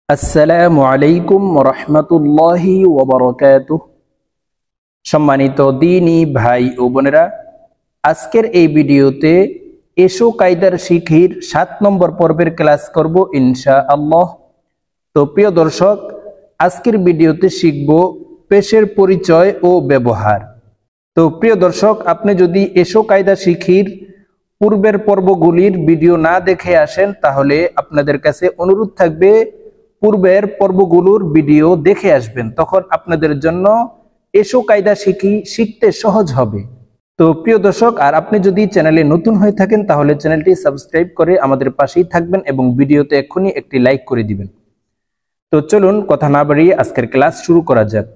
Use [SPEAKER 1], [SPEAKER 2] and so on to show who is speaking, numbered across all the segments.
[SPEAKER 1] আসসালামু আলাইকুম রহমতুল্লাহি ওয়া বারাকাতুহ। সম্মানিত দ্বীনী ভাই ও বোনেরা, আজকের এই ভিডিওতে এসো কায়দার শিখির 7 নম্বর পর্বের ক্লাস করব ইনশাআল্লাহ। তো প্রিয় দর্শক, আজকের ভিডিওতে শিখব পেশের পরিচয় ও ব্যবহার। তো প্রিয় দর্শক, আপনি যদি এসো কায়দা শিখির পূর্বের পর্বগুলির ভিডিও না দেখে আসেন, তাহলে আপনাদের কাছে অনুরোধ থাকবে পূর্বের পর্বগুলোর ভিডিও দেখে আসবেন, তখন আপনাদের জন্য এসো কায়দা শিখতে সহজ হবে। তো প্রিয় দর্শক, আর আপনি যদি চ্যানেলে নতুন হয়ে থাকেন তাহলে চ্যানেলটি সাবস্ক্রাইব করে আমাদের পাশেই থাকবেন এবং ভিডিওতে এক্ষুনি একটি লাইক করে দিবেন। তো চলুন কথা না বাড়িয়ে আজকের ক্লাস শুরু করা যাক।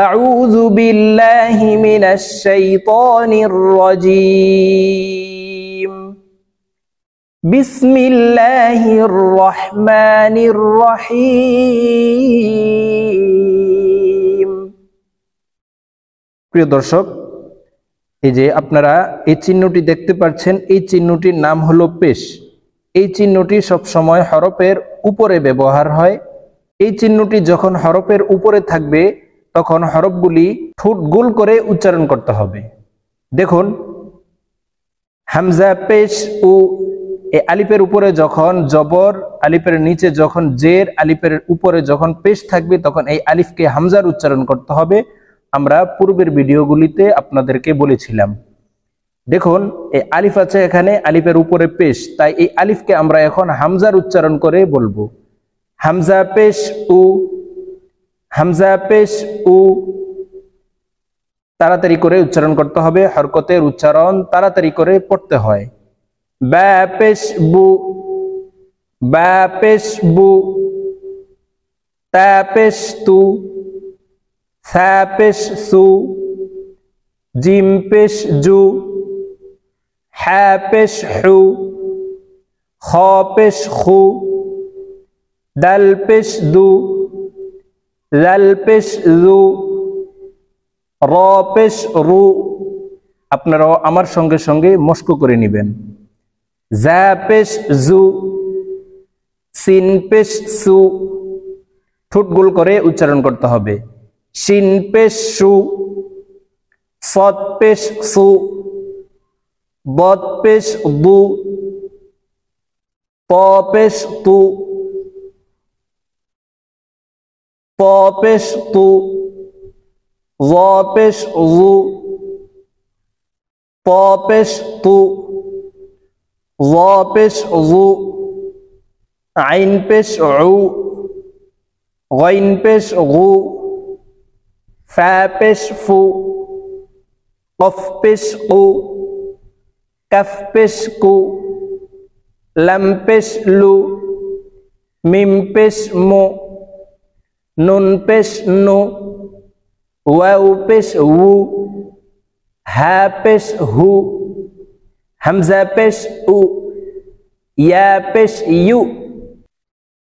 [SPEAKER 1] আউযু বিল্লাহি মিনাশ শাইতানির রাজীম। বিসমিল্লাহির রহমানির রহিম। প্রিয় দর্শক, এই যে আপনারা এই চিহ্নটি দেখতে পাচ্ছেন, এই চিহ্নটির নাম হলো পেশ। এই চিহ্নটি সব সময় হরফের উপরে ব্যবহার হয়। এই চিহ্নটি যখন হরফের উপরে থাকবে তখন হরফগুলি ঠোঁট গোল করে উচ্চারণ করতে হবে। দেখুন, হামজা পেশ ও এই আলিফের উপরে যখন জবর, আলিফের নিচে যখন জের, আলিফের উপরে যখন পেশ থাকবে তখন এই আলিফকে হামজার উচ্চারণ করতে হবে। আমরা পূর্বের ভিডিওগুলিতে আপনাদেরকে বলেছিলাম। দেখুন, এই আলিফ আছে এখানে, আলিফের উপরে পেশ, তাই এই আলিফকে আমরা এখন হামজার উচ্চারণ করে বলবো। হামজা পেশ উ, হামজা পেশ উ। তাড়াতাড়ি করে উচ্চারণ করতে হবে, হরকতের উচ্চারণ তাড়াতাড়ি করে পড়তে হয়। বা পেশ বু, বা পেশ বু। তা পেশ তু, সা পেশ সু। জিম পেশ জু, হা পেশ হু। খ পেশ খু, দাল পেশ দু, লাল পেশ রু, র পেশ রু। আপনারাও আমার সঙ্গে সঙ্গে মস্ক করে নেবেন। জা পেশ জু, সিন পেশ সু। ঠোঁট গোল করে উচ্চারণ করতে হবে। শিন পেশ সু, সদ পেশ সু, বদ পেশ বু, ত পেশ তু, ত পেশ তু, জ পেশ জু, ত পেশ তু, জ পেশ জু, আইন পেশ উ, গাইন পেশ গু, ফা পেশ ফু, কফ পেশ কু, কাফ পেশ কু, লাম পেশ লু, মিম পেশ মু, নুন পেশ নু, ওয়াও পেশ উ, হা পেশ হু, হামজা পেশ উ, ইয়া পেশ ইউ,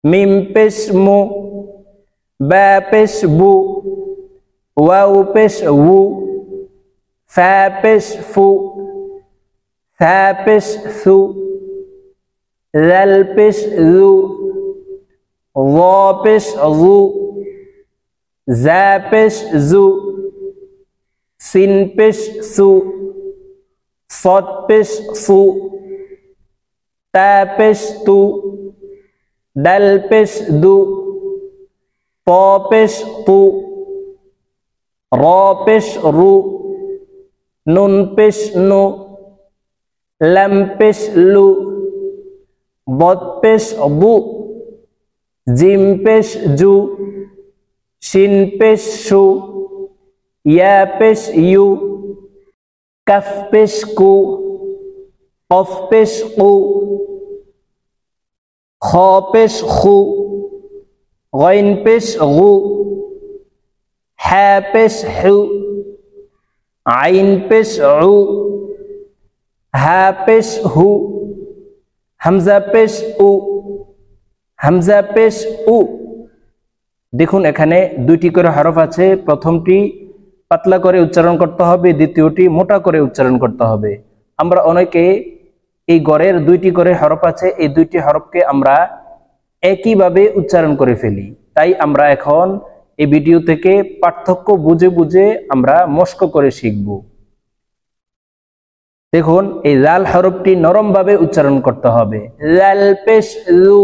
[SPEAKER 1] মিম পেশ মু, বা পেশ বু, ওয়াও পেশ উ, ফা পেশ ফু, সা পেশ সু, লাল পেশ লু, র পেশ রু, জা পেশ জু, সিন পেশ সু, সদ পেশ সু, তা পেশ তু, দাল পেশ দু, ত পেশ তু, র পেশ রু, নুন পেশ নু, লাম পেশ লু, বদ পেশ বু, জিম পেশ জু, শিন পেশ সু, ইয়া পেশ ইউ, কাফ পেশ কু, কফ পেশ কু, খ পেশ খু, গাইন পেশ গু, হা পেশ হু, আইন পেশ উ, হা পেশ হু, হামজা পেশ উ, হামজা পেশ উ। দেখুন, এখানে দুইটি করে হরফ আছে। প্রথমটি পাতলা করে উচ্চারণ করতে হবে, দ্বিতীয়টি মোটা করে উচ্চারণ করতে হবে। আমরা অনেকে এই গড়ের দুইটি করে হরফ আছে, এই দুইটি হরফকে আমরা একইভাবে উচ্চারণ করে ফেলি। তাই আমরা এখন এই ভিডিও থেকে পার্থক্য বুঝে বুঝে আমরা মস্ক করে শিখব। দেখুন, এই জাল হরফটি নরম ভাবে উচ্চারণ করতে হবে। জাল পেশ জু।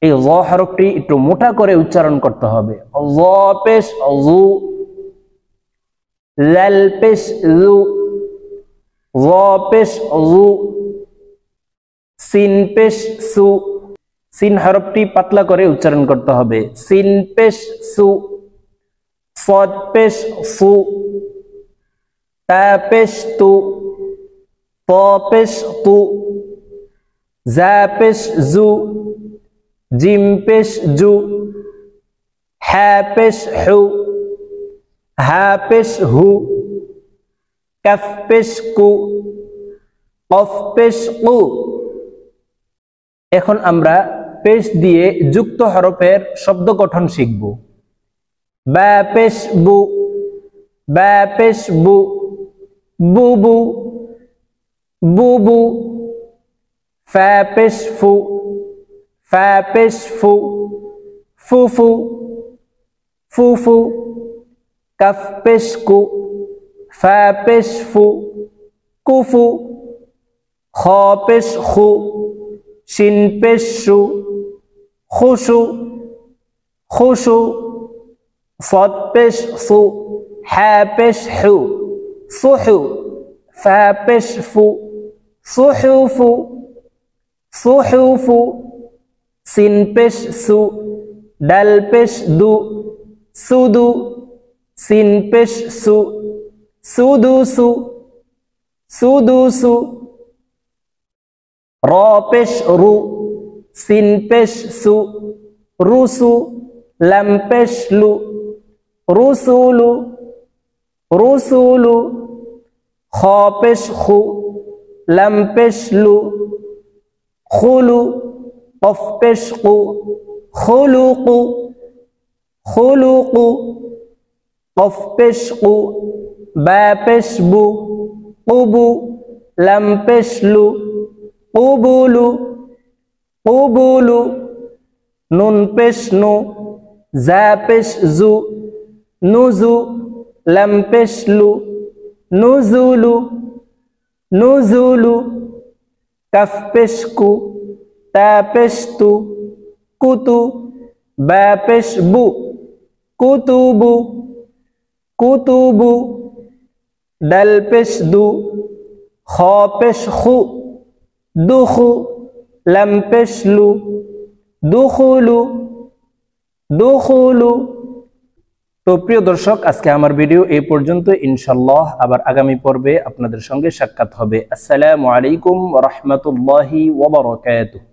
[SPEAKER 1] এই জ হরফটি একটু মোটা করে উচ্চারণ করতে হবে। জ পেশ জু, জাল পেশ জু, জ পেশ জু, সিন পেশ সু। সিন হরফটি পাতলা করে উচ্চারণ করতে হবে। সিন পেশ সু, সদ পেশ সু, তা পেশ তু, ত পেশ তু, জা পেশ জু, জিম পেশ জু, হা পেশ হু, হা পেশ হু, কাফ পেশ কু, কফ পেশ কু। এখন আমরা পেশ দিয়ে যুক্ত হরফের শব্দ গঠন শিখব। বা পেশ বু, বা পেশ বু, বুবু, বুবু, ফা পেশ ফু, ফা পেশ ফু, ফুফু, ফুফু, কাফ পেশ কু, ফা পেশ ফু, কুফু, খ পেশ খু, শিন পেশ শু, খুশু, খুশু, সদ পেশ সু, হা পেশ হু, সুহু, ফা পেশ ফু, সুহুফু, সুহুফু, সিন পেশ সু, ডাল পেশ দু, সুদু, সিন পেশ সু, সুদুসু, সুদুসু, র পেশ রু, সিন পেশ সু, রুসু, লাম পেশ লু, রুসুলু, রুসুলু, খ পেশ খু, লাম পেশ লু, খুলু, কফ পেশ কু, খুলুকু, খুলুকু, কফ পেশ কু, বা পেশ বু, কুবু, লাম পেশ লু, কুবুলু, কুবুলু, নুন পেশ নু, জা পেশ জু, নুজু, লাম পেশ লু, নুজুলু, নুজুলু, কাফ পেশ কু, তা পেশ তু, কুতু, বা পেশ বু, কুতুবু, কুতুবু, ডাল পেশ দু, খ পেশ খু, দুখু, লাম পেশ লু, দুখুলু, দুখুলু। তো প্রিয় দর্শক, আজকে আমার ভিডিও এই পর্যন্ত। ইনশাআল্লাহ আবার আগামী পর্বে আপনাদের সঙ্গে সাক্ষাৎ হবে। আসসালামু আলাইকুম ওয়া রাহমাতুল্লাহি ওয়া বারাকাতুহু।